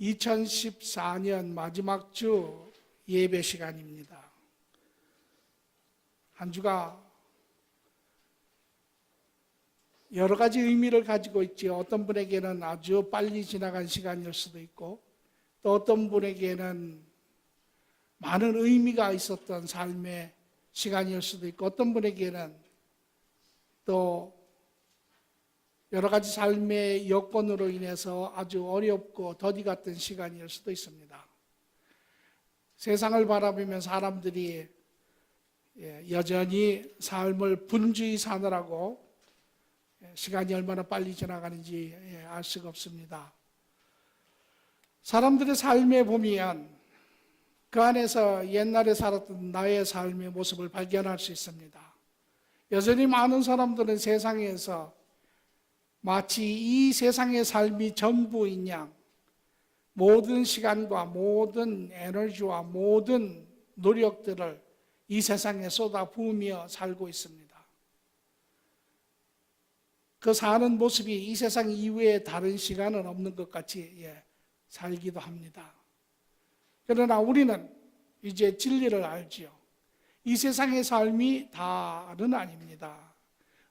2014년 마지막 주 예배 시간입니다. 한 주가 여러 가지 의미를 가지고 있지. 어떤 분에게는 아주 빨리 지나간 시간일 수도 있고, 또 어떤 분에게는 많은 의미가 있었던 삶의 시간일 수도 있고, 어떤 분에게는 또 여러 가지 삶의 여건으로 인해서 아주 어렵고 더디 같은 시간일 수도 있습니다. 세상을 바라보면 사람들이 여전히 삶을 분주히 사느라고 시간이 얼마나 빨리 지나가는지 알 수가 없습니다. 사람들의 삶에 보면 그 안에서 옛날에 살았던 나의 삶의 모습을 발견할 수 있습니다. 여전히 많은 사람들은 세상에서 마치 이 세상의 삶이 전부인 양 모든 시간과 모든 에너지와 모든 노력들을 이 세상에 쏟아부으며 살고 있습니다. 그 사는 모습이 이 세상 이외에 다른 시간은 없는 것 같이 살기도 합니다. 그러나 우리는 이제 진리를 알지요. 이 세상의 삶이 다는 아닙니다.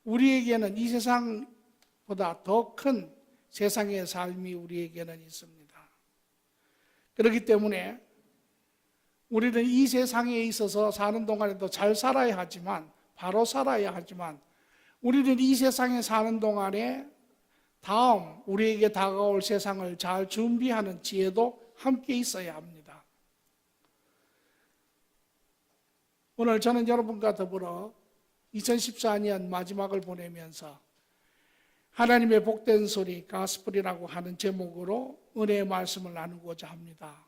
우리에게는 이 세상보다 더 큰 세상의 삶이 우리에게는 있습니다. 그렇기 때문에 우리는 이 세상에 있어서 사는 동안에도 잘 살아야 하지만, 바로 살아야 하지만, 우리는 이 세상에 사는 동안에 다음 우리에게 다가올 세상을 잘 준비하는 지혜도 함께 있어야 합니다. 오늘 저는 여러분과 더불어 2014년 마지막을 보내면서 하나님의 복된 소리, 가스펠이라고 하는 제목으로 은혜의 말씀을 나누고자 합니다.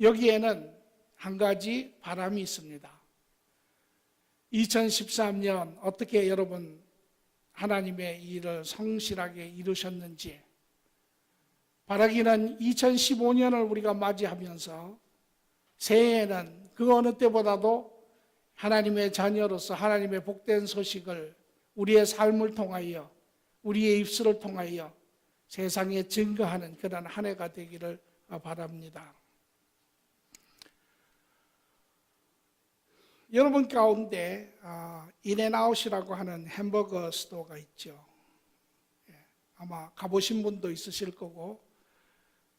여기에는 한 가지 바람이 있습니다. 2013년 어떻게 여러분 하나님의 일을 성실하게 이루셨는지, 바라기는 2015년을 우리가 맞이하면서 새해에는 그 어느 때보다도 하나님의 자녀로서 하나님의 복된 소식을 우리의 삶을 통하여, 우리의 입술을 통하여 세상에 증거하는 그런 한 해가 되기를 바랍니다. 여러분 가운데 인앤아웃이라고 하는 햄버거 스토어가 있죠. 아마 가보신 분도 있으실 거고,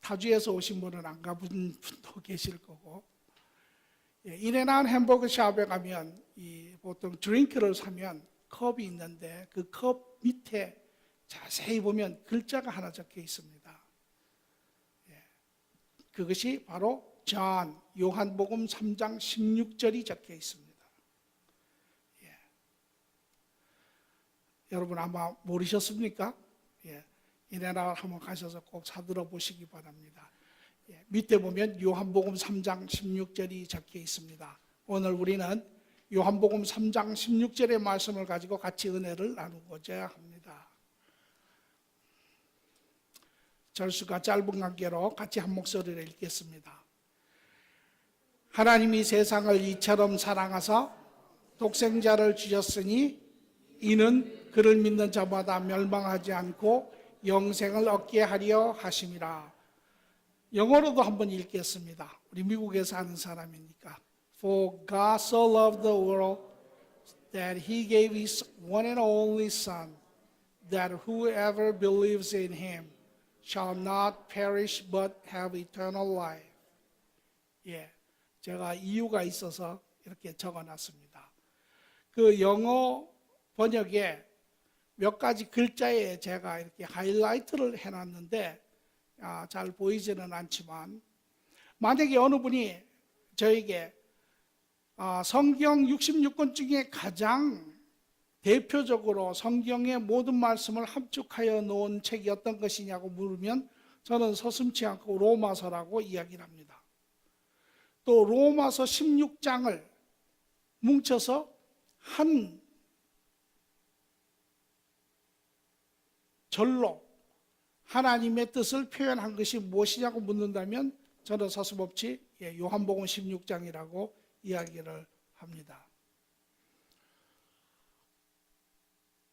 타주에서 오신 분은 안 가본 분도 계실 거고, 인앤아웃 햄버거 샵에 가면 보통 드링크를 사면 컵이 있는데 그 컵 밑에 자세히 보면 글자가 하나 적혀 있습니다. 그것이 바로 존, 요한복음 3장 16절이 적혀 있습니다. 여러분 아마 모르셨습니까? 인앤아웃 한번 가셔서 꼭 사들어 보시기 바랍니다. 밑에 보면 요한복음 3장 16절이 적혀 있습니다. 오늘 우리는 요한복음 3장 16절의 말씀을 가지고 같이 은혜를 나누고자 합니다. 절수가 짧은 관계로 같이 한 목소리를 읽겠습니다. 하나님이 세상을 이처럼 사랑하사 독생자를 주셨으니 이는 그를 믿는 자마다 멸망하지 않고 영생을 얻게 하려 하심이라. 영어로도 한번 읽겠습니다. 우리 미국에 사는 사람이니까. For God so loved the world that he gave his one and only Son, that whoever believes in him shall not perish but have eternal life. 제가 이유가 있어서 이렇게 적어놨습니다. 그 영어 번역에 몇 가지 글자에 제가 이렇게 하이라이트를 해놨는데 잘 보이지는 않지만, 만약에 어느 분이 저에게 성경 66권 중에 가장 대표적으로 성경의 모든 말씀을 함축하여 놓은 책이 어떤 것이냐고 물으면 저는 서슴지 않고 로마서라고 이야기를 합니다. 또 로마서 16장을 뭉쳐서 한 절로 하나님의 뜻을 표현한 것이 무엇이냐고 묻는다면 저는 서슴없이 요한복음 16장이라고 이야기를 합니다.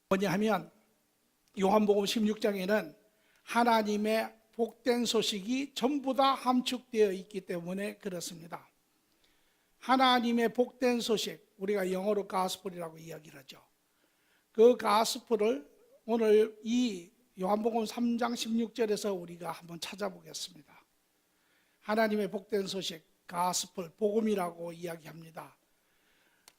뭐냐 하면 요한복음 16장에는 하나님의 복된 소식이 전부 다 함축되어 있기 때문에 그렇습니다. 하나님의 복된 소식, 우리가 영어로 가스펠이라고 이야기를 하죠. 그 가스펠을 오늘 이 요한복음 3장 16절에서 우리가 한번 찾아보겠습니다. 하나님의 복된 소식, 가스펠, 복음이라고 이야기합니다.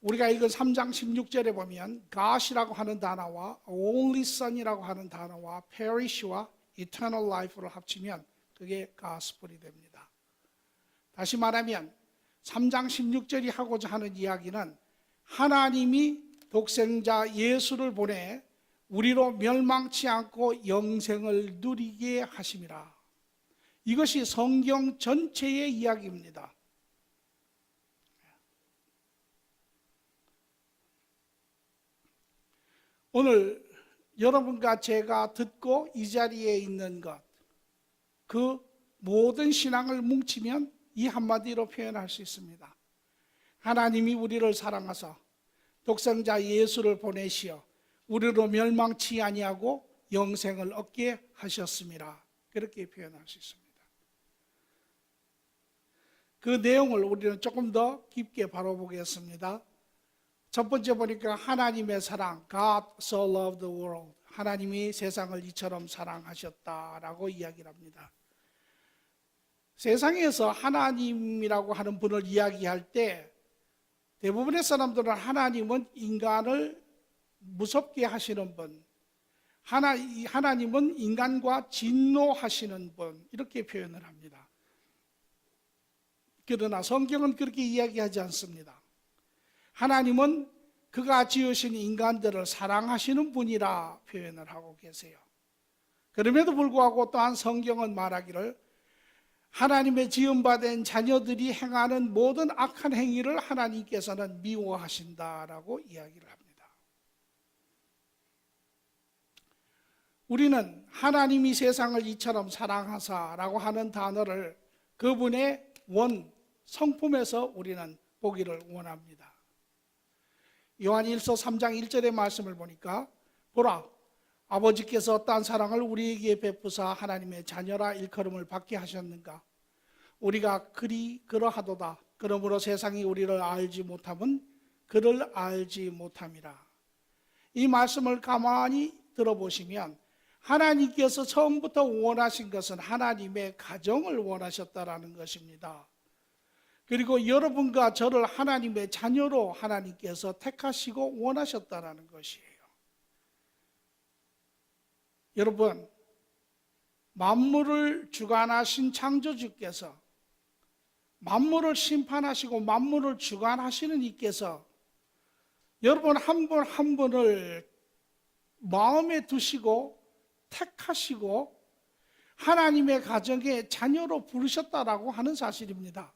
우리가 읽은 3장 16절에 보면 God이라고 하는 단어와 Only Son이라고 하는 단어와 Perish와 Eternal Life를 합치면 그게 가스펠이 됩니다. 다시 말하면 3장 16절이 하고자 하는 이야기는 하나님이 독생자 예수를 보내 우리로 멸망치 않고 영생을 누리게 하심이라. 이것이 성경 전체의 이야기입니다. 오늘 여러분과 제가 듣고 이 자리에 있는 것, 그 모든 신앙을 뭉치면 이 한마디로 표현할 수 있습니다. 하나님이 우리를 사랑하사 독생자 예수를 보내시어 우리로 멸망치 아니하고 영생을 얻게 하셨습니다. 그렇게 표현할 수 있습니다. 그 내용을 우리는 조금 더 깊게 바라보겠습니다. 첫 번째 보니까 하나님의 사랑, God so loved the world. 하나님이 세상을 이처럼 사랑하셨다라고 이야기를 합니다. 세상에서 하나님이라고 하는 분을 이야기할 때 대부분의 사람들은 하나님은 인간을 무섭게 하시는 분, 하나님은 인간과 진노하시는 분, 이렇게 표현을 합니다. 그러나 성경은 그렇게 이야기하지 않습니다. 하나님은 그가 지으신 인간들을 사랑하시는 분이라 표현을 하고 계세요. 그럼에도 불구하고 또한 성경은 말하기를 하나님의 지음받은 자녀들이 행하는 모든 악한 행위를 하나님께서는 미워하신다라고 이야기를 합니다. 우리는 하나님이 세상을 이처럼 사랑하사라고 하는 단어를 그분의 성품에서 우리는 보기를 원합니다. 요한일서 3장 1절의 말씀을 보니까 보라, 아버지께서 어떠한 사랑을 우리에게 베푸사 하나님의 자녀라 일컬음을 받게 하셨는가. 우리가 그러하도다. 그러므로 세상이 우리를 알지 못함은 그를 알지 못함이라. 이 말씀을 가만히 들어보시면 하나님께서 처음부터 원하신 것은 하나님의 가정을 원하셨다라는 것입니다. 그리고 여러분과 저를 하나님의 자녀로 하나님께서 택하시고 원하셨다라는 것이에요. 여러분, 만물을 주관하신 창조주께서, 만물을 심판하시고 만물을 주관하시는 이께서 여러분 한 분 한 분을 마음에 두시고 택하시고 하나님의 가정의 자녀로 부르셨다라고 하는 사실입니다.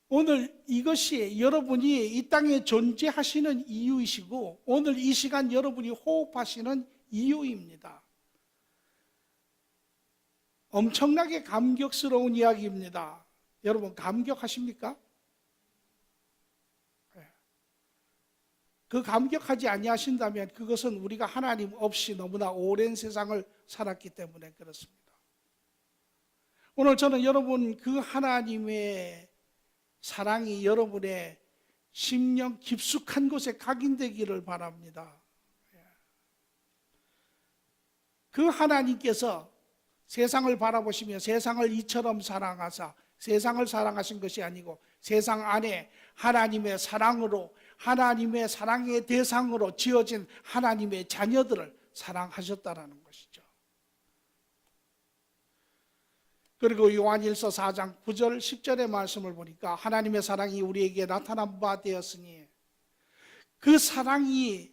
오늘 이것이 여러분이 이 땅에 존재하시는 이유이시고 오늘 이 시간 여러분이 호흡하시는 이유입니다. 엄청나게 감격스러운 이야기입니다. 여러분 감격하십니까? 그 감격하지 아니하신다면 그것은 우리가 하나님 없이 너무나 오랜 세상을 살았기 때문에 그렇습니다. 오늘 저는 여러분 그 하나님의 사랑이 여러분의 심령 깊숙한 곳에 각인되기를 바랍니다. 그 하나님께서 세상을 바라보시며 세상을 이처럼 사랑하사 세상을 사랑하신 것이 아니고 세상 안에 하나님의 사랑으로 하나님의 사랑의 대상으로 지어진 하나님의 자녀들을 사랑하셨다라는 것이죠. 그리고 요한일서 4장 9절 10절의 말씀을 보니까 하나님의 사랑이 우리에게 나타난 바 되었으니 그 사랑이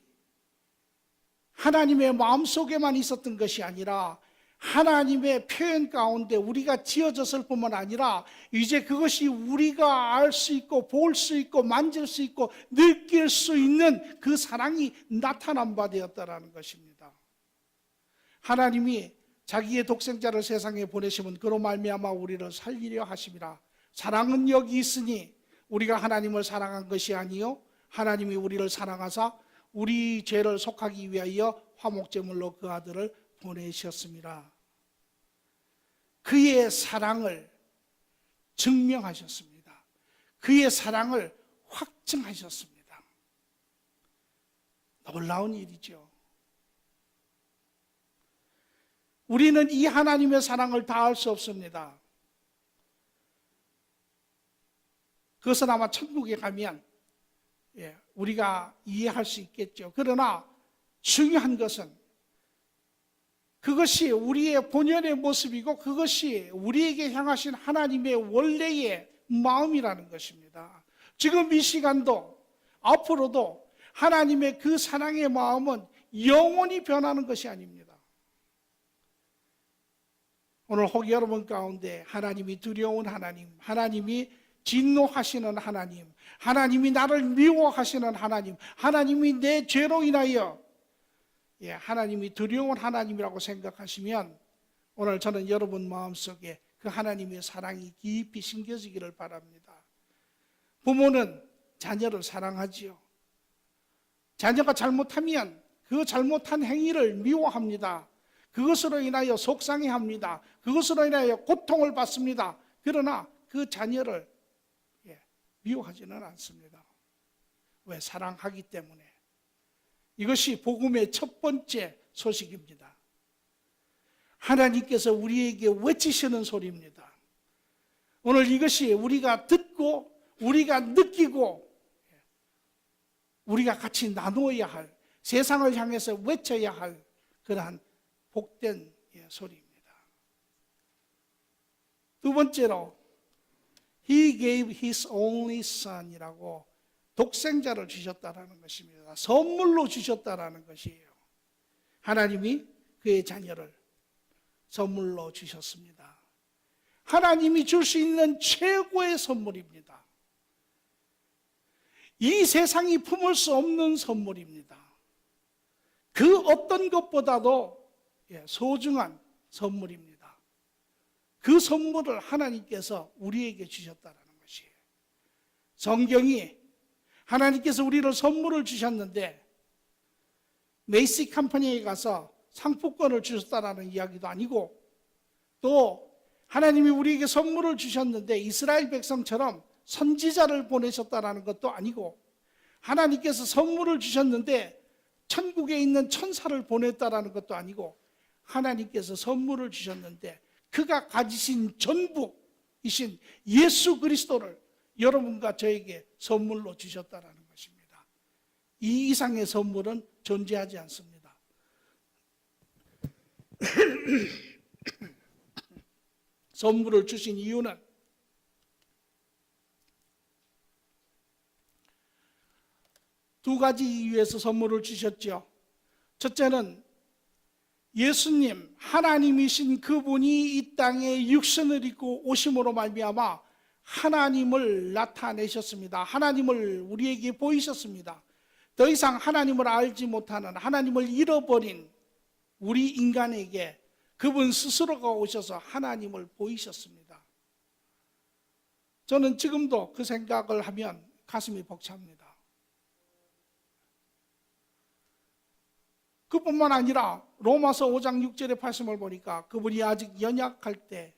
하나님의 마음속에만 있었던 것이 아니라 하나님의 표현 가운데 우리가 지어졌을 뿐만 아니라 이제 그것이 우리가 알 수 있고 볼 수 있고 만질 수 있고 느낄 수 있는 그 사랑이 나타난 바 되었다라는 것입니다. 하나님이 자기의 독생자를 세상에 보내시면 그로 말미암아 우리를 살리려 하심이라. 사랑은 여기 있으니 우리가 하나님을 사랑한 것이 아니요 하나님이 우리를 사랑하사 우리 죄를 속하기 위하여 화목제물로 그 아들을 보내셨습니다. 그의 사랑을 증명하셨습니다. 그의 사랑을 확증하셨습니다. 놀라운 일이죠. 우리는 이 하나님의 사랑을 다 알 수 없습니다. 그것은 아마 천국에 가면 우리가 이해할 수 있겠죠. 그러나 중요한 것은 그것이 우리의 본연의 모습이고 그것이 우리에게 향하신 하나님의 원래의 마음이라는 것입니다. 지금 이 시간도 앞으로도 하나님의 그 사랑의 마음은 영원히 변하는 것이 아닙니다. 오늘 혹 여러분 가운데 하나님이 두려운 하나님, 하나님이 진노하시는 하나님, 하나님이 나를 미워하시는 하나님, 하나님이 내 죄로 인하여 하나님이 두려운 하나님이라고 생각하시면 오늘 저는 여러분 마음속에 그 하나님의 사랑이 깊이 심겨지기를 바랍니다. 부모는 자녀를 사랑하지요. 자녀가 잘못하면 그 잘못한 행위를 미워합니다. 그것으로 인하여 속상해합니다. 그것으로 인하여 고통을 받습니다. 그러나 그 자녀를 미워하지는 않습니다. 왜? 사랑하기 때문에. 이것이 복음의 첫 번째 소식입니다. 하나님께서 우리에게 외치시는 소리입니다. 오늘 이것이 우리가 듣고 우리가 느끼고 우리가 같이 나누어야 할, 세상을 향해서 외쳐야 할 그러한 복된 소리입니다. 두 번째로 He gave His only Son이라고 독생자를 주셨다라는 것입니다. 선물로 주셨다라는 것이에요. 하나님이 그의 자녀를 선물로 주셨습니다. 하나님이 줄 수 있는 최고의 선물입니다. 이 세상이 품을 수 없는 선물입니다. 그 어떤 것보다도 소중한 선물입니다. 그 선물을 하나님께서 우리에게 주셨다는 것이에요. 성경이 하나님께서 우리를 선물을 주셨는데 메이시 컴퍼니에 가서 상품권을 주셨다는 이야기도 아니고, 또 하나님이 우리에게 선물을 주셨는데 이스라엘 백성처럼 선지자를 보내셨다는 것도 아니고, 하나님께서 선물을 주셨는데 천국에 있는 천사를 보냈다는 것도 아니고, 하나님께서 선물을 주셨는데 그가 가지신 전부이신 예수 그리스도를 여러분과 저에게 선물로 주셨다는 것입니다. 이 이상의 선물은 존재하지 않습니다. 선물을 주신 이유는 두 가지 이유에서 선물을 주셨죠. 첫째는 예수님, 하나님이신 그분이 이 땅에 육신을 입고 오심으로 말미암아 하나님을 나타내셨습니다. 하나님을 우리에게 보이셨습니다. 더 이상 하나님을 알지 못하는, 하나님을 잃어버린 우리 인간에게 그분 스스로가 오셔서 하나님을 보이셨습니다. 저는 지금도 그 생각을 하면 가슴이 벅찹니다. 그뿐만 아니라 로마서 5장 6절의 말씀을 보니까 그분이 아직 연약할 때,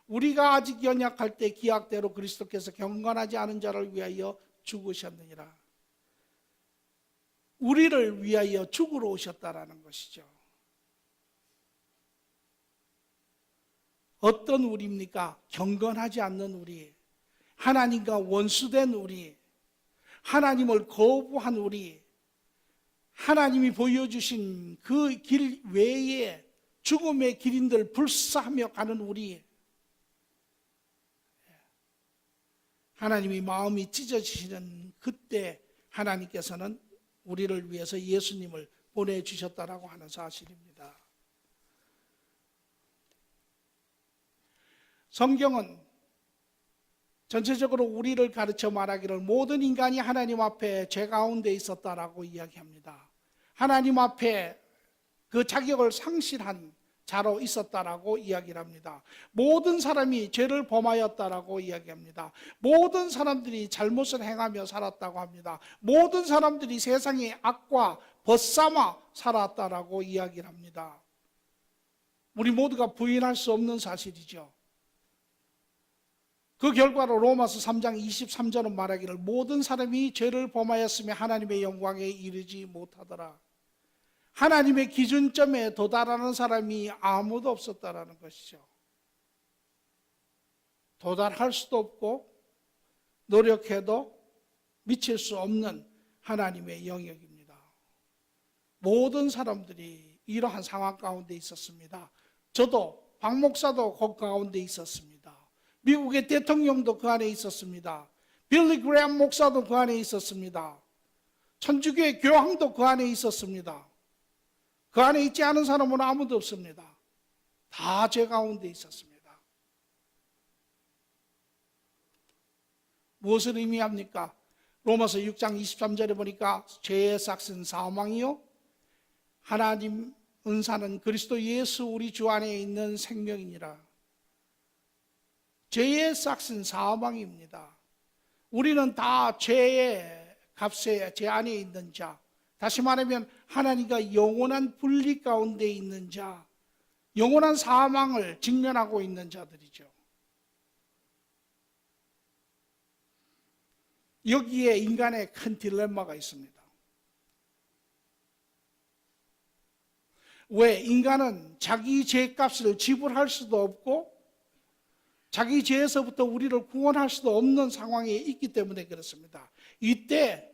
우리가 아직 연약할 때 기약대로 그리스도께서 경건하지 않은 자를 위하여 죽으셨느니라. 우리를 위하여 죽으러 오셨다라는 것이죠. 어떤 우리입니까? 경건하지 않는 우리, 하나님과 원수된 우리, 하나님을 거부한 우리, 하나님이 보여주신 그 길 외에 죽음의 길인들 불사하며 가는 우리, 하나님이 마음이 찢어지시는 그때 하나님께서는 우리를 위해서 예수님을 보내주셨다라고 하는 사실입니다. 성경은 전체적으로 우리를 가르쳐 말하기를 모든 인간이 하나님 앞에 죄 가운데 있었다라고 이야기합니다. 하나님 앞에 그 자격을 상실한 자로 있었다라고 이야기를 합니다. 모든 사람이 죄를 범하였다라고 이야기합니다. 모든 사람들이 잘못을 행하며 살았다고 합니다. 모든 사람들이 세상의 악과 벗삼아 살았다라고 이야기를 합니다. 우리 모두가 부인할 수 없는 사실이죠. 그 결과로 로마서 3장 23절은 말하기를 모든 사람이 죄를 범하였으며 하나님의 영광에 이르지 못하더라. 하나님의 기준점에 도달하는 사람이 아무도 없었다라는 것이죠. 도달할 수도 없고 노력해도 미칠 수 없는 하나님의 영역입니다. 모든 사람들이 이러한 상황 가운데 있었습니다. 저도 박 목사도 그 가운데 있었습니다. 미국의 대통령도 그 안에 있었습니다. 빌리 그레엄 목사도 그 안에 있었습니다. 천주교의 교황도 그 안에 있었습니다. 그 안에 있지 않은 사람은 아무도 없습니다. 다 죄 가운데 있었습니다. 무엇을 의미합니까? 로마서 6장 23절에 보니까 죄의 삭은 사망이요 하나님 은사는 그리스도 예수 우리 주 안에 있는 생명이니라. 죄의 삭은 사망입니다. 우리는 다 죄의 값에 죄 안에 있는 자, 다시 말하면 하나님과 영원한 분리 가운데 있는 자, 영원한 사망을 직면하고 있는 자들이죠. 여기에 인간의 큰 딜레마가 있습니다. 왜? 인간은 자기 죄값을 지불할 수도 없고 자기 죄에서부터 우리를 구원할 수도 없는 상황에 있기 때문에 그렇습니다. 이때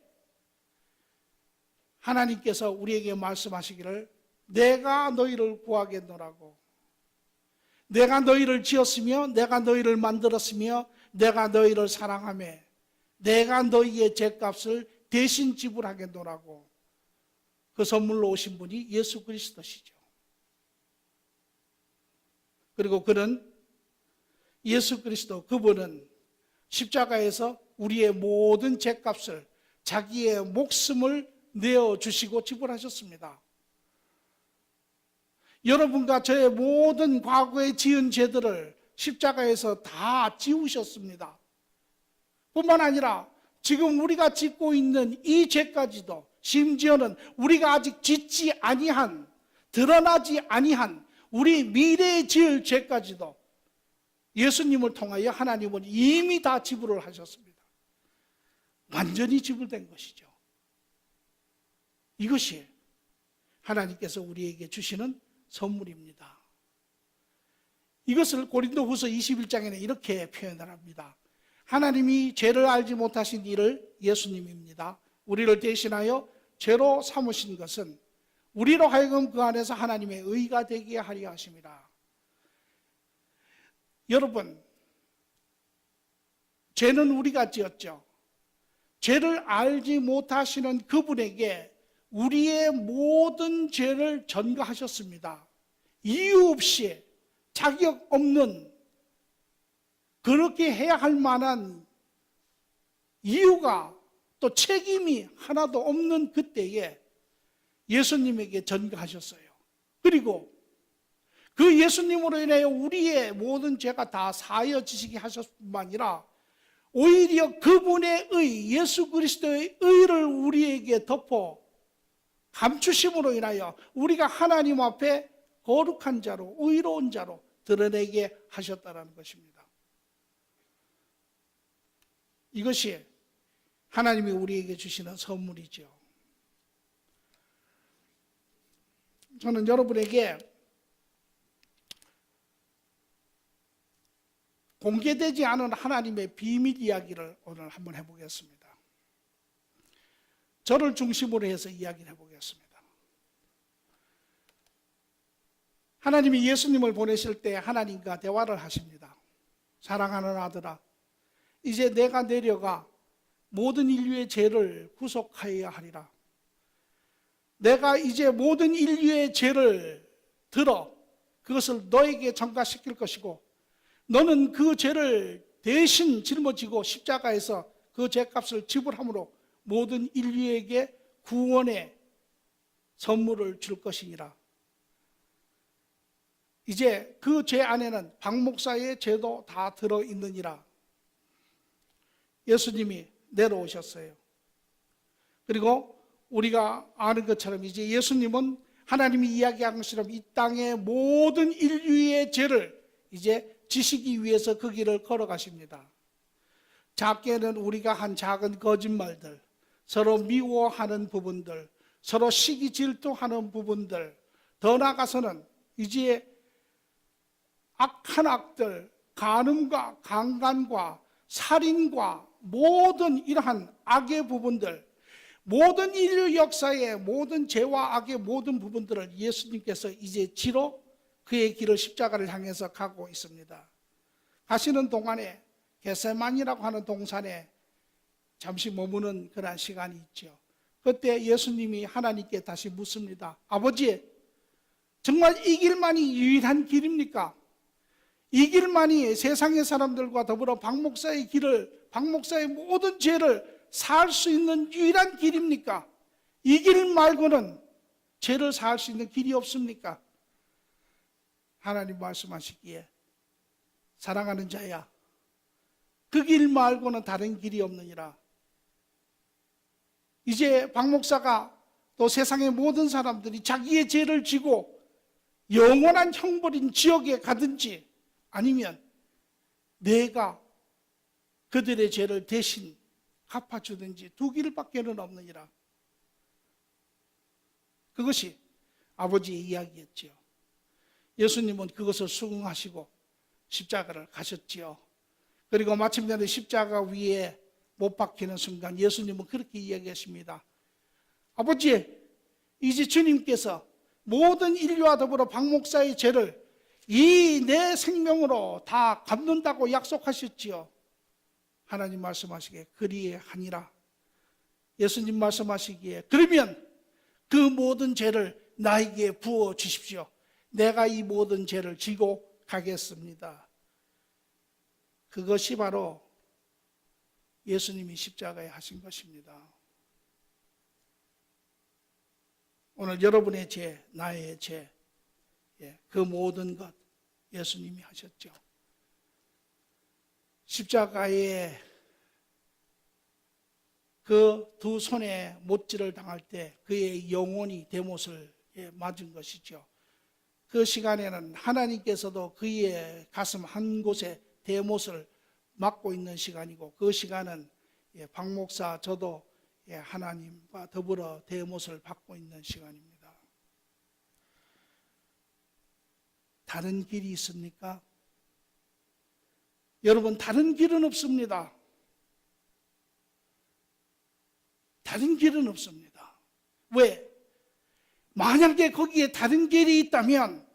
하나님께서 우리에게 말씀하시기를 내가 너희를 구하겠노라고, 내가 너희를 지었으며 내가 너희를 만들었으며 내가 너희를 사랑하며 내가 너희의 죄값을 대신 지불하겠노라고. 그 선물로 오신 분이 예수 그리스도시죠. 그리고 그는 예수 그리스도, 그분은 십자가에서 우리의 모든 죄값을 자기의 목숨을 내어주시고 지불하셨습니다. 여러분과 저의 모든 과거에 지은 죄들을 십자가에서 다 지우셨습니다. 뿐만 아니라 지금 우리가 짓고 있는 이 죄까지도, 심지어는 우리가 아직 짓지 아니한, 드러나지 아니한 우리 미래에 지을 죄까지도 예수님을 통하여 하나님은 이미 다 지불을 하셨습니다. 완전히 지불된 것이죠. 이것이 하나님께서 우리에게 주시는 선물입니다. 이것을 고린도후서 21장에는 이렇게 표현을 합니다. 하나님이 죄를 알지 못하신 이를, 예수님입니다, 우리를 대신하여 죄로 삼으신 것은 우리로 하여금 그 안에서 하나님의 의가 되게 하려 하심이라. 여러분, 죄는 우리가 지었죠. 죄를 알지 못하시는 그분에게 우리의 모든 죄를 전가하셨습니다. 이유 없이, 자격 없는, 그렇게 해야 할 만한 이유가 또 책임이 하나도 없는 그때에 예수님에게 전가하셨어요. 그리고 그 예수님으로 인하여 우리의 모든 죄가 다 사여지시게 하셨을 뿐만 아니라 오히려 그분의 의, 예수 그리스도의 의를 우리에게 덮어 감추심으로 인하여 우리가 하나님 앞에 거룩한 자로, 의로운 자로 드러내게 하셨다는 것입니다. 이것이 하나님이 우리에게 주시는 선물이죠. 저는 여러분에게 공개되지 않은 하나님의 비밀 이야기를 오늘 한번 해보겠습니다. 저를 중심으로 해서 이야기를 해보겠습니다. 하나님이 예수님을 보내실 때 하나님과 대화를 하십니다. 사랑하는 아들아, 이제 내가 내려가 모든 인류의 죄를 구속하여야 하리라. 내가 이제 모든 인류의 죄를 들어 그것을 너에게 전가시킬 것이고 너는 그 죄를 대신 짊어지고 십자가에서 그 죄값을 지불함으로 모든 인류에게 구원의 선물을 줄 것이니라. 이제 그 죄 안에는 박 목사의 죄도 다 들어있느니라. 예수님이 내려오셨어요. 그리고 우리가 아는 것처럼 이제 예수님은 하나님이 이야기한 것처럼 이 땅의 모든 인류의 죄를 이제 지시기 위해서 그 길을 걸어가십니다. 작게는 우리가 한 작은 거짓말들, 서로 미워하는 부분들, 서로 시기 질투하는 부분들, 더 나아가서는 이제 악한 악들, 간음과 강간과 살인과 모든 이러한 악의 부분들, 모든 인류 역사의 모든 죄와 악의 모든 부분들을 예수님께서 이제 지로 그의 길을 십자가를 향해서 가고 있습니다. 가시는 동안에 겟세마니라고 하는 동산에 잠시 머무는 그런 시간이 있죠. 그때 예수님이 하나님께 다시 묻습니다. 아버지, 정말 이 길만이 유일한 길입니까? 이 길만이 세상의 사람들과 더불어 박 목사의 길을, 박 목사의 모든 죄를 살 수 있는 유일한 길입니까? 이 길 말고는 죄를 살 수 있는 길이 없습니까? 하나님 말씀하시기에 사랑하는 자야, 그 길 말고는 다른 길이 없느니라. 이제 박 목사가 또 세상의 모든 사람들이 자기의 죄를 지고 영원한 형벌인 지옥에 가든지 아니면 내가 그들의 죄를 대신 갚아주든지 두 길밖에는 없느니라. 그것이 아버지의 이야기였지요. 예수님은 그것을 수긍하시고 십자가를 가셨지요. 그리고 마침내는 십자가 위에 못 박히는 순간 예수님은 그렇게 이야기하십니다. 아버지, 이제 주님께서 모든 인류와 더불어 박 목사의 죄를 이 내 생명으로 다 갚는다고 약속하셨지요. 하나님 말씀하시기에 그리하니라. 예수님 말씀하시기에 그러면 그 모든 죄를 나에게 부어 주십시오. 내가 이 모든 죄를 지고 가겠습니다. 그것이 바로 예수님이 십자가에 하신 것입니다. 오늘 여러분의 죄, 나의 죄, 그 모든 것 예수님이 하셨죠. 십자가에 그 두 손에 못질을 당할 때 그의 영혼이 대못을 맞은 것이죠. 그 시간에는 하나님께서도 그의 가슴 한 곳에 대못을 맞고 있는 시간이고, 그 시간은 박 목사 저도 하나님과 더불어 대못을 받고 있는 시간입니다. 다른 길이 있습니까? 여러분, 다른 길은 없습니다. 다른 길은 없습니다. 왜? 만약에 거기에 다른 길이 있다면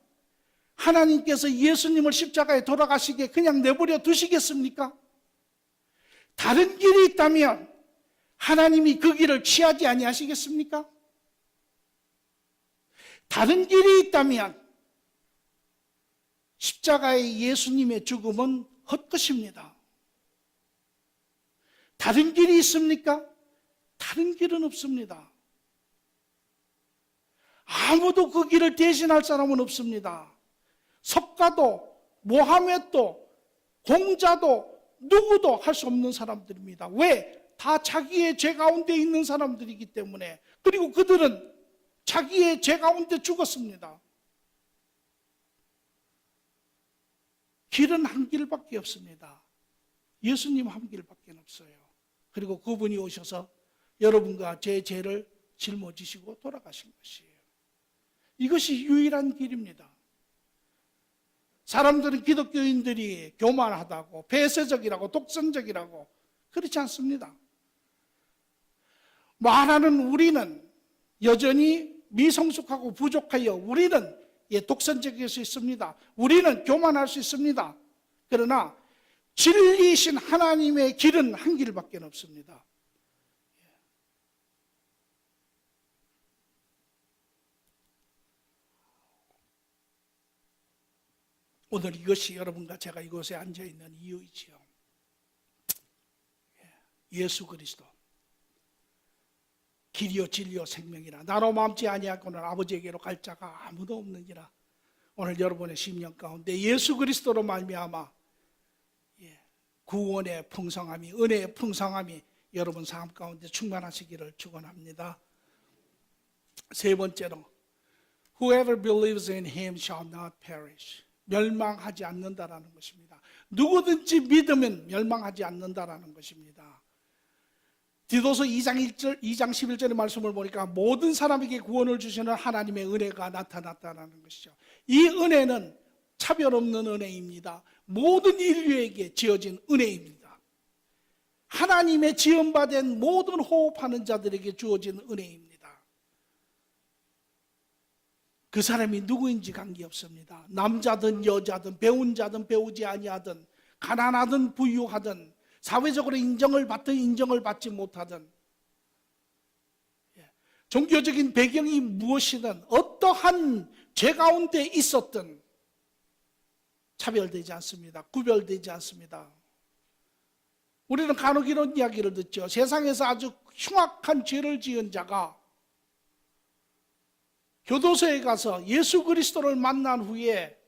하나님께서 예수님을 십자가에 돌아가시게 그냥 내버려 두시겠습니까? 다른 길이 있다면 하나님이 그 길을 취하지 아니하시겠습니까? 다른 길이 있다면 십자가의 예수님의 죽음은 헛것입니다. 다른 길이 있습니까? 다른 길은 없습니다. 아무도 그 길을 대신할 사람은 없습니다. 석가도, 모하메도, 공자도 누구도 할 수 없는 사람들입니다. 왜? 다 자기의 죄 가운데 있는 사람들이기 때문에. 그리고 그들은 자기의 죄 가운데 죽었습니다. 길은 한 길밖에 없습니다. 예수님 한 길밖에 없어요. 그리고 그분이 오셔서 여러분과 제 죄를 짊어지시고 돌아가신 것이에요. 이것이 유일한 길입니다. 사람들은 기독교인들이 교만하다고, 폐쇄적이라고, 독선적이라고 그렇지 않습니다. 말하는 우리는 여전히 미성숙하고 부족하여 우리는 독선적일 수 있습니다. 우리는 교만할 수 있습니다. 그러나 진리이신 하나님의 길은 한 길밖에 없습니다. 오늘 이것이 여러분과 제가 이곳에 앉아있는 이유이지요. 예수 그리스도 길이요 진리요 생명이라 나로 맘지 아니하고는 아버지에게로 갈 자가 아무도 없느니라. 오늘 여러분의 심령 가운데 예수 그리스도로 말미암아 구원의 풍성함이, 은혜의 풍성함이 여러분 삶 가운데 충만하시기를 축원합니다. 세 번째로 Whoever believes in him shall not perish. 멸망하지 않는다라는 것입니다. 누구든지 믿으면 멸망하지 않는다라는 것입니다. 디도서 2장 11절의 말씀을 보니까 모든 사람에게 구원을 주시는 하나님의 은혜가 나타났다는 것이죠. 이 은혜는 차별 없는 은혜입니다. 모든 인류에게 지어진 은혜입니다. 하나님의 지음받은 모든 호흡하는 자들에게 주어진 은혜입니다. 그 사람이 누구인지 관계없습니다. 남자든 여자든 배운 자든 배우지 아니하든 가난하든 부유하든 사회적으로 인정을 받든 인정을 받지 못하든 종교적인 배경이 무엇이든 어떠한 죄 가운데 있었든 차별되지 않습니다. 구별되지 않습니다. 우리는 간혹 이런 이야기를 듣죠. 세상에서 아주 흉악한 죄를 지은 자가 교도소에 가서 예수 그리스도를 만난 후에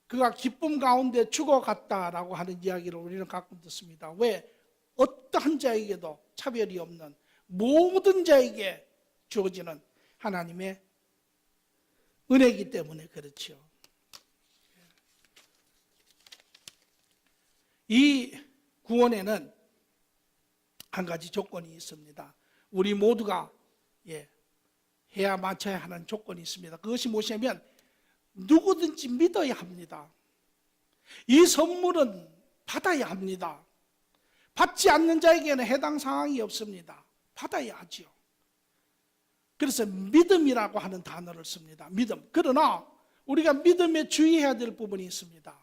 그가 기쁨 가운데 죽어갔다라고 하는 이야기를 우리는 가끔 듣습니다. 왜? 어떠한 자에게도 차별이 없는 모든 자에게 주어지는 하나님의 은혜이기 때문에 그렇죠. 이 구원에는 한 가지 조건이 있습니다. 우리 모두가 해야 맞춰야 하는 조건이 있습니다. 그것이 무엇이냐면 누구든지 믿어야 합니다. 이 선물은 받아야 합니다. 받지 않는 자에게는 해당 사항이 없습니다. 받아야 하지요. 그래서 믿음이라고 하는 단어를 씁니다. 믿음. 그러나 우리가 믿음에 주의해야 될 부분이 있습니다.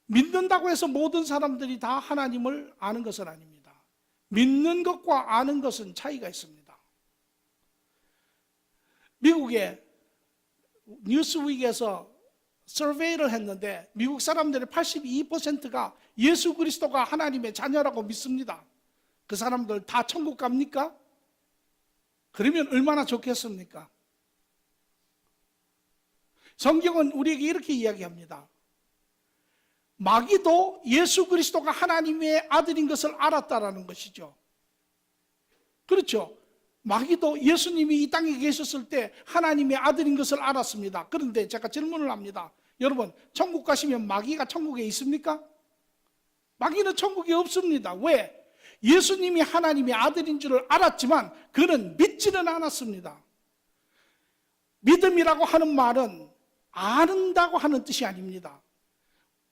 믿는다고 해서 모든 사람들이 다 하나님을 아는 것은 아닙니다. 믿는 것과 아는 것은 차이가 있습니다. 미국의 뉴스윅에서 서베이를 했는데 미국 사람들의 82%가 예수 그리스도가 하나님의 자녀라고 믿습니다. 그 사람들 다 천국 갑니까? 그러면 얼마나 좋겠습니까? 성경은 우리에게 이렇게 이야기합니다. 마귀도 예수 그리스도가 하나님의 아들인 것을 알았다라는 것이죠. 그렇죠. 마귀도 예수님이 이 땅에 계셨을 때 하나님의 아들인 것을 알았습니다. 그런데 제가 질문을 합니다. 여러분, 천국 가시면 마귀가 천국에 있습니까? 마귀는 천국에 없습니다. 왜? 예수님이 하나님의 아들인 줄을 알았지만 그는 믿지는 않았습니다. 믿음이라고 하는 말은 아는다고 하는 뜻이 아닙니다.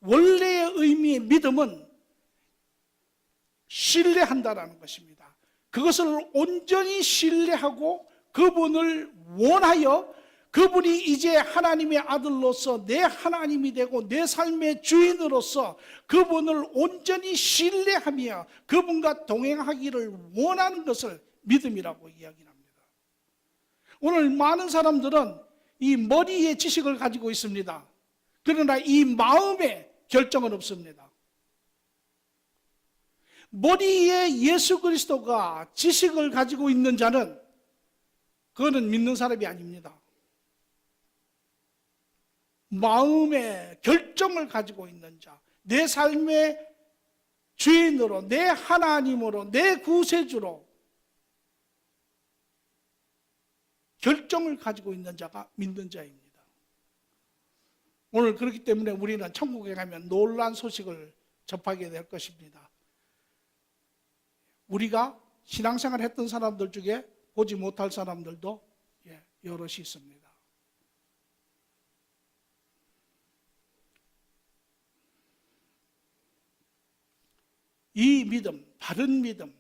원래의 의미의 믿음은 신뢰한다라는 것입니다. 그것을 온전히 신뢰하고 그분을 원하여 그분이 이제 하나님의 아들로서 내 하나님이 되고 내 삶의 주인으로서 그분을 온전히 신뢰하며 그분과 동행하기를 원하는 것을 믿음이라고 이야기합니다. 오늘 많은 사람들은 이 머리의 지식을 가지고 있습니다. 그러나 이 마음에 결정은 없습니다. 머리에 예수 그리스도가 지식을 가지고 있는 자는 그거는 믿는 사람이 아닙니다. 마음에 결정을 가지고 있는 자, 내 삶의 주인으로, 내 하나님으로, 내 구세주로 결정을 가지고 있는 자가 믿는 자입니다. 오늘 그렇기 때문에 우리는 천국에 가면 놀란 소식을 접하게 될 것입니다. 우리가 신앙생활 했던 사람들 중에 보지 못할 사람들도 여럿이 있습니다. 이 믿음, 바른 믿음,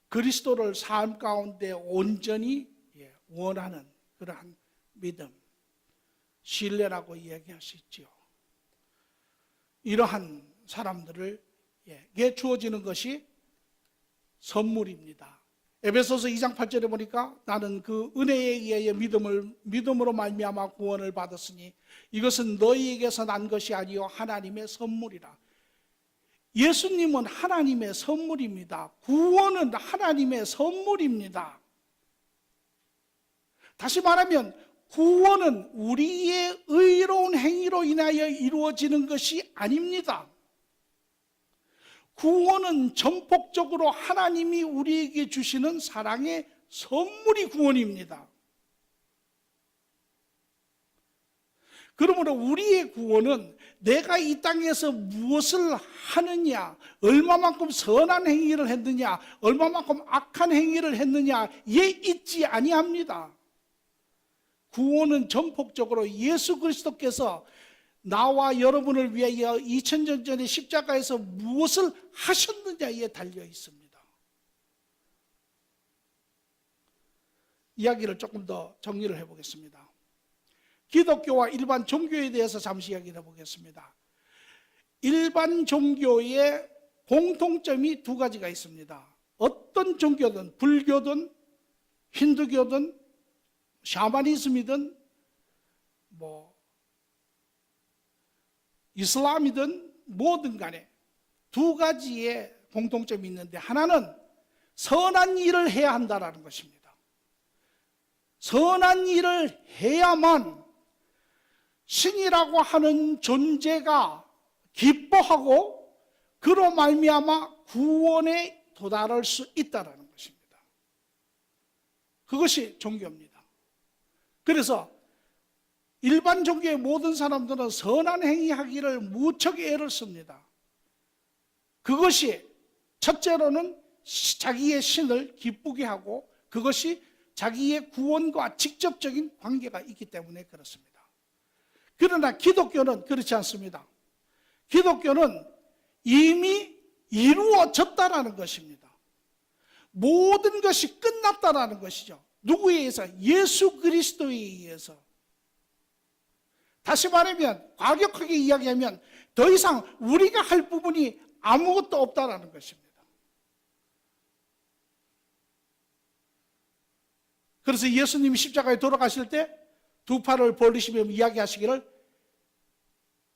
그리스도를 삶 가운데 온전히 원하는 그러한 믿음, 신뢰라고 이야기할 수 있죠. 이러한 사람들에게 주어지는 것이 선물입니다. 에베소서 2장 8절에 보니까 나는 그 은혜에 의해 믿음으로 말미암아 구원을 받았으니 이것은 너희에게서 난 것이 아니요 하나님의 선물이라. 예수님은 하나님의 선물입니다. 구원은 하나님의 선물입니다. 다시 말하면 구원은 우리의 의로운 행위로 인하여 이루어지는 것이 아닙니다. 구원은 전폭적으로 하나님이 우리에게 주시는 사랑의 선물이 구원입니다. 그러므로 우리의 구원은 내가 이 땅에서 무엇을 하느냐, 얼마만큼 선한 행위를 했느냐, 얼마만큼 악한 행위를 했느냐에 있지 아니합니다. 구원은 전폭적으로 예수 그리스도께서 나와 여러분을 위하여 2000년 전에 십자가에서 무엇을 하셨느냐에 달려 있습니다. 이야기를 조금 더 정리를 해보겠습니다. 기독교와 일반 종교에 대해서 잠시 이야기를 해보겠습니다. 일반 종교의 공통점이 두 가지가 있습니다. 어떤 종교든, 불교든 힌두교든 샤머니즘이든 이슬람이든 뭐든 간에 두 가지의 공통점이 있는데, 하나는 선한 일을 해야 한다는 것입니다. 선한 일을 해야만 신이라고 하는 존재가 기뻐하고 그로 말미암아 구원에 도달할 수 있다는 것입니다. 그것이 종교입니다. 그래서 일반 종교의 모든 사람들은 선한 행위하기를 무척 애를 씁니다. 그것이 첫째로는 자기의 신을 기쁘게 하고 그것이 자기의 구원과 직접적인 관계가 있기 때문에 그렇습니다. 그러나 기독교는 그렇지 않습니다. 기독교는 이미 이루어졌다라는 것입니다. 모든 것이 끝났다라는 것이죠. 누구에 의해서? 예수 그리스도에 의해서. 다시 말하면, 과격하게 이야기하면 더 이상 우리가 할 부분이 아무것도 없다라는 것입니다. 그래서 예수님이 십자가에 돌아가실 때 두 팔을 벌리시며 이야기하시기를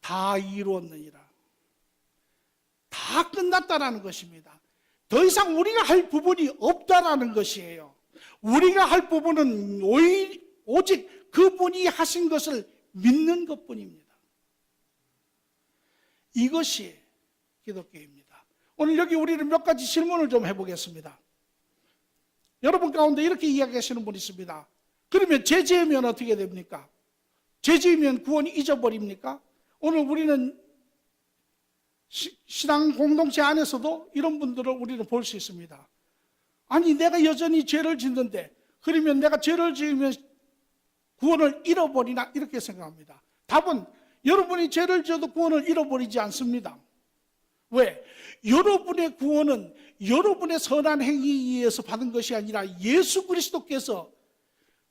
다 이루었느니라. 다 끝났다라는 것입니다. 더 이상 우리가 할 부분이 없다라는 것이에요. 우리가 할 부분은 오직 그분이 하신 것을 믿는 것뿐입니다. 이것이 기독교입니다. 오늘 여기 우리는 몇 가지 질문을 좀 해보겠습니다. 여러분 가운데 이렇게 이야기하시는 분이 있습니다. 그러면 죄 지으면 어떻게 됩니까? 죄 지으면 구원이 잊어버립니까? 오늘 우리는 신앙 공동체 안에서도 이런 분들을 우리는 볼 수 있습니다. 아니, 내가 여전히 죄를 짓는데, 그러면 내가 죄를 지으면 구원을 잃어버리나? 이렇게 생각합니다. 답은 여러분이 죄를 지어도 구원을 잃어버리지 않습니다. 왜? 여러분의 구원은 여러분의 선한 행위에 의해서 받은 것이 아니라 예수 그리스도께서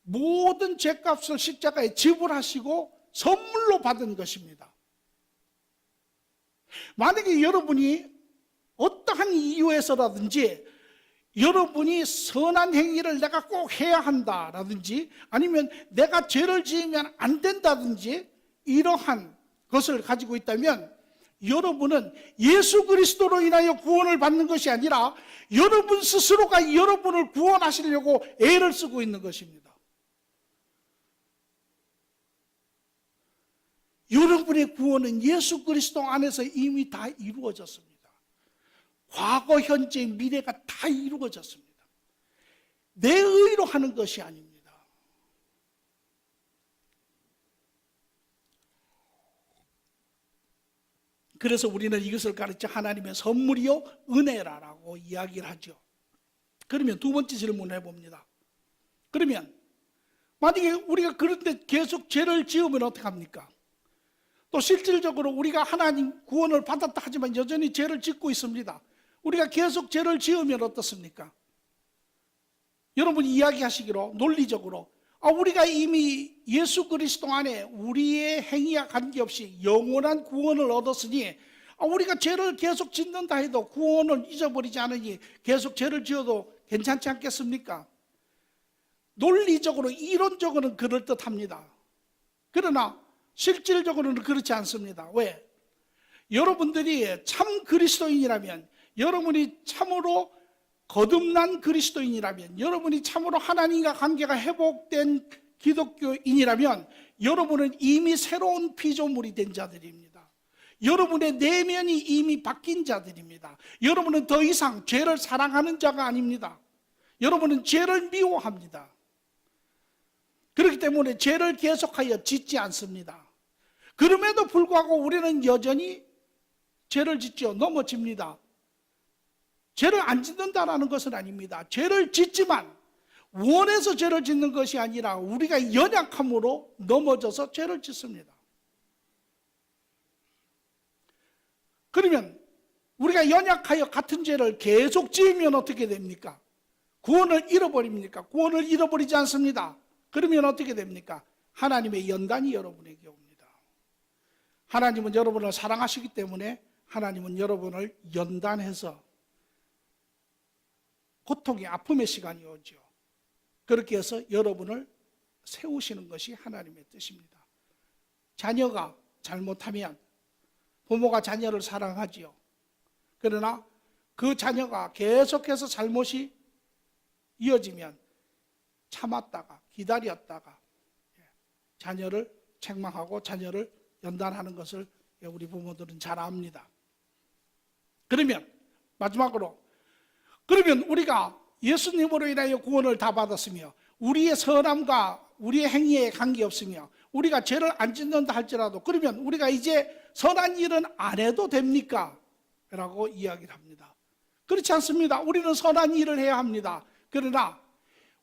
모든 죄값을 십자가에 지불하시고 선물로 받은 것입니다. 만약에 여러분이 어떠한 이유에서라든지 여러분이 선한 행위를 내가 꼭 해야 한다라든지 아니면 내가 죄를 지으면 안 된다든지 이러한 것을 가지고 있다면 여러분은 예수 그리스도로 인하여 구원을 받는 것이 아니라 여러분 스스로가 여러분을 구원하시려고 애를 쓰고 있는 것입니다. 여러분의 구원은 예수 그리스도 안에서 이미 다 이루어졌습니다. 과거, 현재, 미래가 다 이루어졌습니다. 내 의로 하는 것이 아닙니다. 그래서 우리는 이것을 가르쳐 하나님의 선물이요 은혜라라고 이야기를 하죠. 그러면 두 번째 질문을 해봅니다. 그러면 만약에 우리가 그런데 계속 죄를 지으면 어떡합니까? 또 실질적으로 우리가 하나님 구원을 받았다 하지만 여전히 죄를 짓고 있습니다. 우리가 계속 죄를 지으면 어떻습니까? 여러분이 이야기하시기로 논리적으로 우리가 이미 예수 그리스도 안에 우리의 행위와 관계없이 영원한 구원을 얻었으니 우리가 죄를 계속 짓는다 해도 구원을 잊어버리지 않으니 계속 죄를 지어도 괜찮지 않겠습니까? 논리적으로 이론적으로는 그럴듯합니다. 그러나 실질적으로는 그렇지 않습니다. 왜? 여러분들이 참 그리스도인이라면, 여러분이 참으로 거듭난 그리스도인이라면, 여러분이 참으로 하나님과 관계가 회복된 기독교인이라면 여러분은 이미 새로운 피조물이 된 자들입니다. 여러분의 내면이 이미 바뀐 자들입니다. 여러분은 더 이상 죄를 사랑하는 자가 아닙니다. 여러분은 죄를 미워합니다. 그렇기 때문에 죄를 계속하여 짓지 않습니다. 그럼에도 불구하고 우리는 여전히 죄를 짓죠. 넘어집니다. 죄를 안 짓는다라는 것은 아닙니다. 죄를 짓지만 원해서 죄를 짓는 것이 아니라 우리가 연약함으로 넘어져서 죄를 짓습니다. 그러면 우리가 연약하여 같은 죄를 계속 지으면 어떻게 됩니까? 구원을 잃어버립니까? 구원을 잃어버리지 않습니다. 그러면 어떻게 됩니까? 하나님의 연단이 여러분에게 옵니다. 하나님은 여러분을 사랑하시기 때문에 하나님은 여러분을 연단해서 고통의 아픔의 시간이 오죠. 그렇게 해서 여러분을 세우시는 것이 하나님의 뜻입니다. 자녀가 잘못하면 부모가 자녀를 사랑하지요. 그러나 그 자녀가 계속해서 잘못이 이어지면 참았다가 기다렸다가 자녀를 책망하고 자녀를 연단하는 것을 우리 부모들은 잘 압니다. 그러면 마지막으로 우리가 예수님으로 인하여 구원을 다 받았으며 우리의 선함과 우리의 행위에 관계없으며 우리가 죄를 안 짓는다 할지라도 그러면 우리가 이제 선한 일은 안 해도 됩니까? 라고 이야기를 합니다. 그렇지 않습니다. 우리는 선한 일을 해야 합니다. 그러나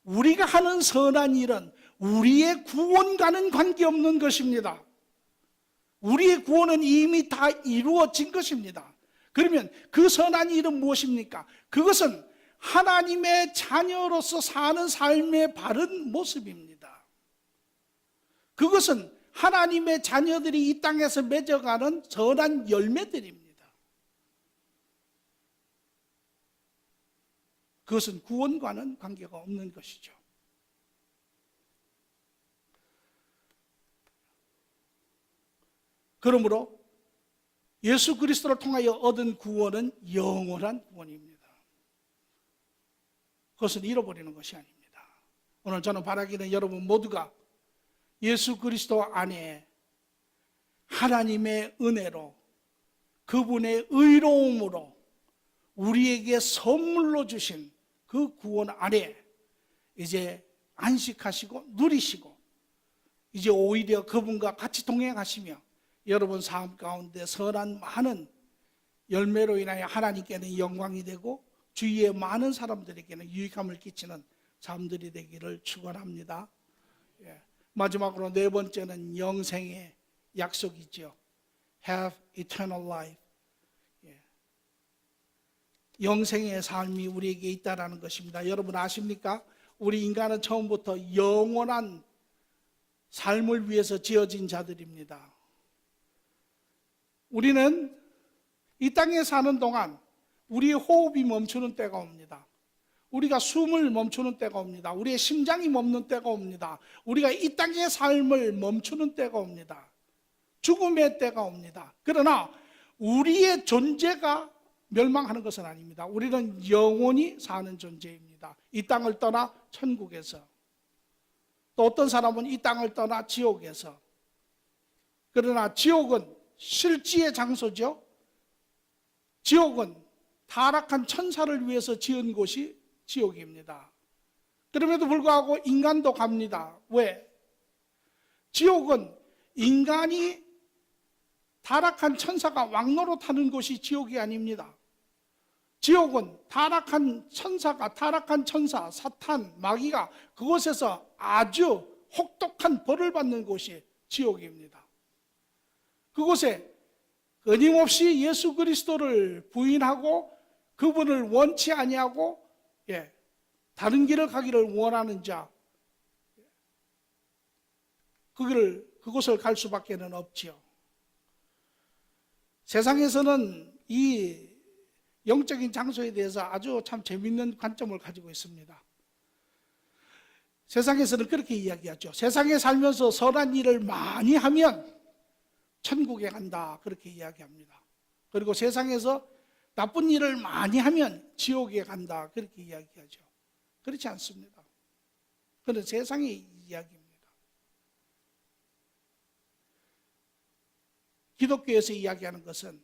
우리가 하는 선한 일은 우리의 구원과는 관계없는 것입니다. 우리의 구원은 이미 다 이루어진 것입니다. 그러면 그 선한 일은 무엇입니까? 그것은 하나님의 자녀로서 사는 삶의 바른 모습입니다. 그것은 하나님의 자녀들이 이 땅에서 맺어가는 선한 열매들입니다. 그것은 구원과는 관계가 없는 것이죠. 그러므로 예수 그리스도를 통하여 얻은 구원은 영원한 구원입니다. 그것은 잃어버리는 것이 아닙니다. 오늘 저는 바라기는 여러분 모두가 예수 그리스도 안에 하나님의 은혜로 그분의 의로움으로 우리에게 선물로 주신 그 구원 안에 이제 안식하시고 누리시고 이제 오히려 그분과 같이 동행하시며 여러분 삶 가운데 선한 많은 열매로 인하여 하나님께는 영광이 되고 주위의 많은 사람들에게는 유익함을 끼치는 삶들이 되기를 축원합니다. 마지막으로 네 번째는 영생의 약속이죠. Have eternal life. 영생의 삶이 우리에게 있다라는 것입니다. 여러분 아십니까? 우리 인간은 처음부터 영원한 삶을 위해서 지어진 자들입니다. 우리는 이 땅에 사는 동안 우리의 호흡이 멈추는 때가 옵니다. 우리가 숨을 멈추는 때가 옵니다. 우리의 심장이 멈는 때가 옵니다. 우리가 이 땅의 삶을 멈추는 때가 옵니다. 죽음의 때가 옵니다. 그러나 우리의 존재가 멸망하는 것은 아닙니다. 우리는 영원히 사는 존재입니다. 이 땅을 떠나 천국에서, 또 어떤 사람은 이 땅을 떠나 지옥에서. 그러나 지옥은 실지의 장소죠. 지옥은 타락한 천사를 위해서 지은 곳이 지옥입니다. 그럼에도 불구하고 인간도 갑니다. 왜? 지옥은 인간이 타락한 천사가 왕노릇하는 곳이 지옥이 아닙니다. 지옥은 타락한 천사, 사탄, 마귀가 그곳에서 아주 혹독한 벌을 받는 곳이 지옥입니다. 그곳에 끊임없이 예수 그리스도를 부인하고 그분을 원치 아니하고 다른 길을 가기를 원하는 자, 그곳을 갈 수밖에는 없지요. 세상에서는 이 영적인 장소에 대해서 아주 참 재밌는 관점을 가지고 있습니다. 세상에서는 그렇게 이야기하죠. 세상에 살면서 선한 일을 많이 하면 천국에 간다, 그렇게 이야기합니다. 그리고 세상에서 나쁜 일을 많이 하면 지옥에 간다, 그렇게 이야기하죠. 그렇지 않습니다. 그건 세상의 이야기입니다. 기독교에서 이야기하는 것은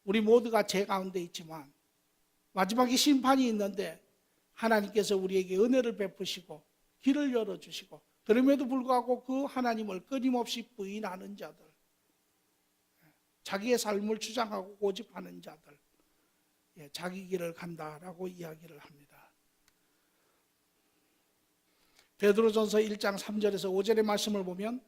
우리 모두가 죄 가운데 있지만 마지막에 심판이 있는데 하나님께서 우리에게 은혜를 베푸시고 길을 열어주시고 그럼에도 불구하고 그 하나님을 끊임없이 부인하는 자들, 자기의 삶을 주장하고 고집하는 자들, 자기 길을 간다라고 이야기를 합니다. 베드로전서 1장 3절에서 5절의 말씀을 보면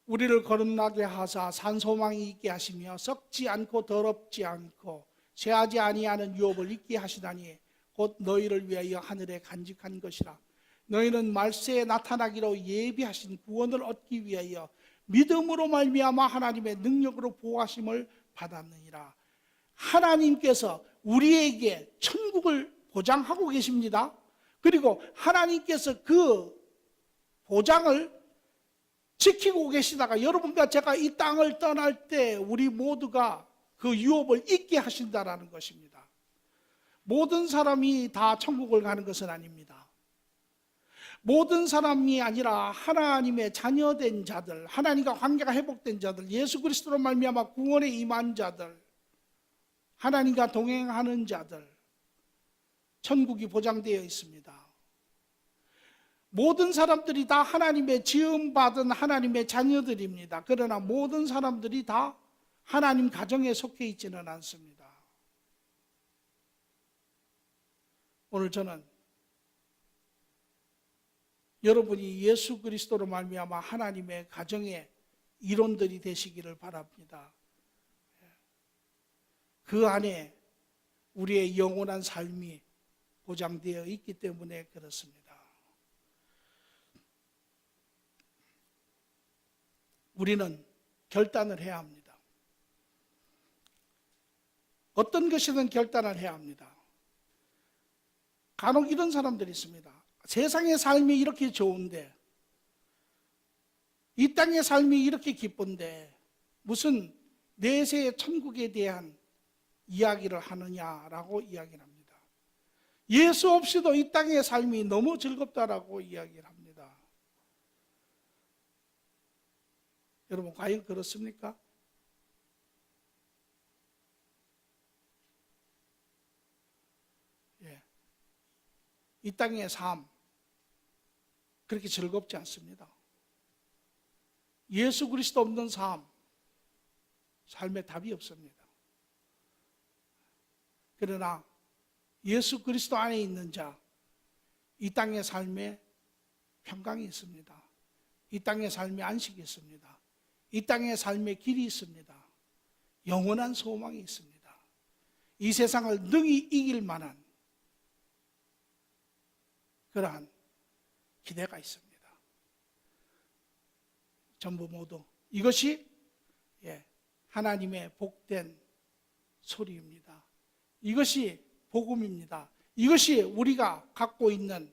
우리를 거듭나게 하사 산소망이 있게 하시며 썩지 않고 더럽지 않고 쇠하지 아니하는 유업을 있게 하시다니 곧 너희를 위하여 하늘에 간직한 것이라. 너희는 말세에 나타나기로 예비하신 구원을 얻기 위하여 믿음으로 말미암아 하나님의 능력으로 보호하심을 받았느니라. 하나님께서 우리에게 천국을 보장하고 계십니다. 그리고 하나님께서 그 보장을 지키고 계시다가 여러분과 제가 이 땅을 떠날 때 우리 모두가 그 유업을 잊게 하신다라는 것입니다. 모든 사람이 다 천국을 가는 것은 아닙니다. 모든 사람이 아니라 하나님의 자녀된 자들, 하나님과 관계가 회복된 자들, 예수 그리스도로 말미암아 구원에 임한 자들, 하나님과 동행하는 자들, 천국이 보장되어 있습니다. 모든 사람들이 다 하나님의 지음받은 하나님의 자녀들입니다. 그러나 모든 사람들이 다 하나님 가정에 속해 있지는 않습니다. 오늘 저는 여러분이 예수 그리스도로 말미암아 하나님의 가정의 일원들이 되시기를 바랍니다. 그 안에 우리의 영원한 삶이 보장되어 있기 때문에 그렇습니다. 우리는 결단을 해야 합니다. 어떤 것이든 결단을 해야 합니다. 간혹 이런 사람들이 있습니다. 세상의 삶이 이렇게 좋은데, 이 땅의 삶이 이렇게 기쁜데 무슨 내세의 천국에 대한 이야기를 하느냐라고 이야기를 합니다. 예수 없이도 이 땅의 삶이 너무 즐겁다라고 이야기를 합니다. 여러분 과연 그렇습니까? 이 땅의 삶 그렇게 즐겁지 않습니다. 예수 그리스도 없는 삶에 답이 없습니다. 그러나 예수 그리스도 안에 있는 자, 이 땅의 삶에 평강이 있습니다. 이 땅의 삶에 안식이 있습니다. 이 땅의 삶에 길이 있습니다. 영원한 소망이 있습니다. 이 세상을 능히 이길 만한 그러한 기대가 있습니다. 전부 모두 이것이 하나님의 복된 소리입니다. 이것이 복음입니다. 이것이 우리가 갖고 있는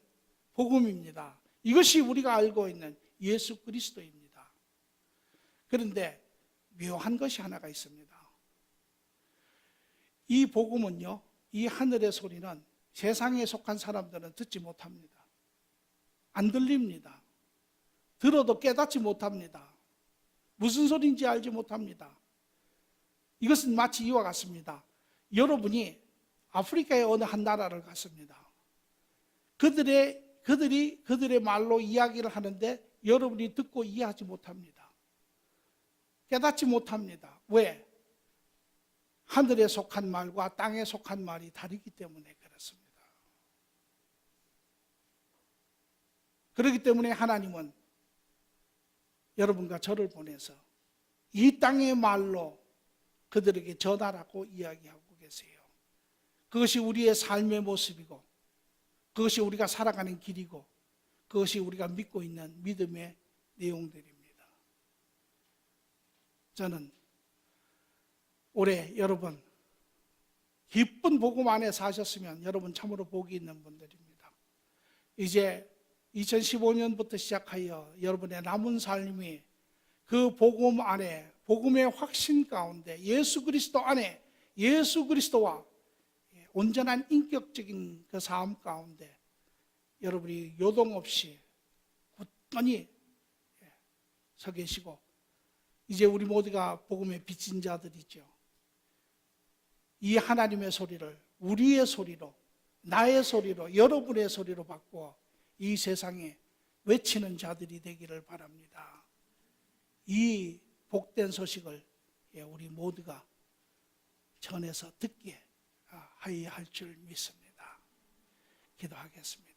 복음입니다. 이것이 우리가 알고 있는 예수 그리스도입니다. 그런데 묘한 것이 하나가 있습니다. 이 복음은요, 이 하늘의 소리는 세상에 속한 사람들은 듣지 못합니다. 안 들립니다. 들어도 깨닫지 못합니다. 무슨 소리인지 알지 못합니다. 이것은 마치 이와 같습니다. 여러분이 아프리카의 어느 한 나라를 갔습니다. 그들의 말로 이야기를 하는데 여러분이 듣고 이해하지 못합니다. 깨닫지 못합니다. 왜? 하늘에 속한 말과 땅에 속한 말이 다르기 때문에 그렇습니다. 그렇기 때문에 하나님은 여러분과 저를 보내서 이 땅의 말로 그들에게 전하라고 이야기하고 계세요. 그것이 우리의 삶의 모습이고 그것이 우리가 살아가는 길이고 그것이 우리가 믿고 있는 믿음의 내용들입니다. 저는 올해 여러분 기쁜 복음 안에 사셨으면 여러분 참으로 복이 있는 분들입니다. 이제 2015년부터 시작하여 여러분의 남은 삶이 그 복음 안에 복음의 확신 가운데 예수 그리스도 안에 예수 그리스도와 온전한 인격적인 그 삶 가운데 여러분이 요동 없이 굳건히 서 계시고 이제 우리 모두가 복음의 빚진 자들이죠. 이 하나님의 소리를 우리의 소리로 나의 소리로, 여러분의 소리로 바꾸어 이 세상에 외치는 자들이 되기를 바랍니다. 이 복된 소식을 우리 모두가 전해서 듣게 하여야 할 줄 믿습니다. 기도하겠습니다.